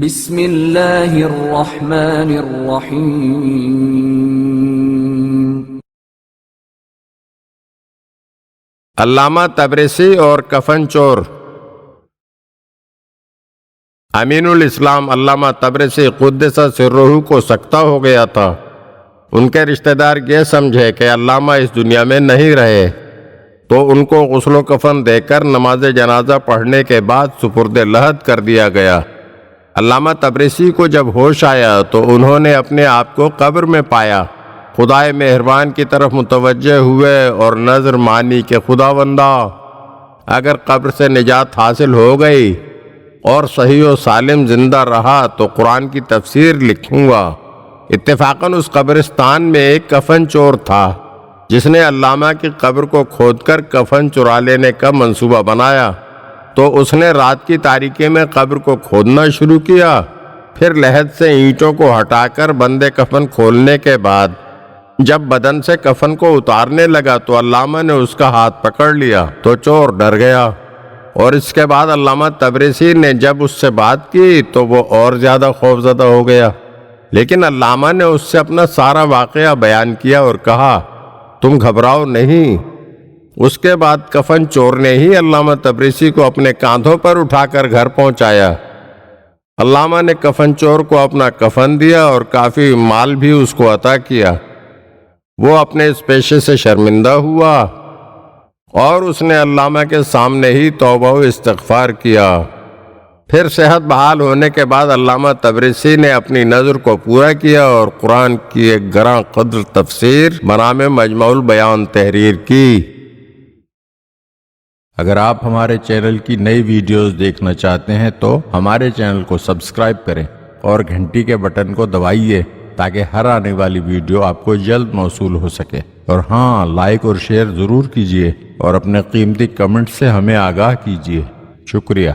بسم اللہ الرحمن الرحیم۔ علامہ تبریسی اور کفن چور۔ امین الاسلام علامہ تبریسی قدس سرہ کو سکتہ ہو گیا تھا۔ ان کے رشتہ دار یہ سمجھے کہ علامہ اس دنیا میں نہیں رہے، تو ان کو غسل و کفن دے کر نماز جنازہ پڑھنے کے بعد سپرد لحد کر دیا گیا۔ علامہ تبریسی کو جب ہوش آیا تو انہوں نے اپنے آپ کو قبر میں پایا۔ خدائے مہربان کی طرف متوجہ ہوئے اور نظر مانی کہ خداوندہ، اگر قبر سے نجات حاصل ہو گئی اور صحیح و سالم زندہ رہا تو قرآن کی تفسیر لکھوں گا۔ اتفاقاً اس قبرستان میں ایک کفن چور تھا جس نے علامہ کی قبر کو کھود کر کفن چرا لینے کا منصوبہ بنایا۔ تو اس نے رات کی تاریکی میں قبر کو کھودنا شروع کیا، پھر لحد سے اینٹوں کو ہٹا کر بندے کفن کھولنے کے بعد جب بدن سے کفن کو اتارنے لگا تو علامہ نے اس کا ہاتھ پکڑ لیا تو چور ڈر گیا، اور اس کے بعد علامہ تبریسی نے جب اس سے بات کی تو وہ اور زیادہ خوفزدہ ہو گیا، لیکن علامہ نے اس سے اپنا سارا واقعہ بیان کیا اور کہا تم گھبراؤ نہیں۔ اس کے بعد کفن چور نے ہی علامہ تبریسی کو اپنے کاندھوں پر اٹھا کر گھر پہنچایا۔ علامہ نے کفن چور کو اپنا کفن دیا اور کافی مال بھی اس کو عطا کیا۔ وہ اپنے اس پیشے سے شرمندہ ہوا اور اس نے علامہ کے سامنے ہی توبہ و استغفار کیا۔ پھر صحت بحال ہونے کے بعد علامہ تبریسی نے اپنی نظر کو پورا کیا اور قرآن کی ایک گراں قدر تفسیر بنام مجمع البیان تحریر کی۔ اگر آپ ہمارے چینل کی نئی ویڈیوز دیکھنا چاہتے ہیں تو ہمارے چینل کو سبسکرائب کریں اور گھنٹی کے بٹن کو دبائیے تاکہ ہر آنے والی ویڈیو آپ کو جلد موصول ہو سکے۔ اور ہاں، لائک اور شیئر ضرور کیجیے اور اپنے قیمتی کمنٹ سے ہمیں آگاہ کیجیے۔ شکریہ۔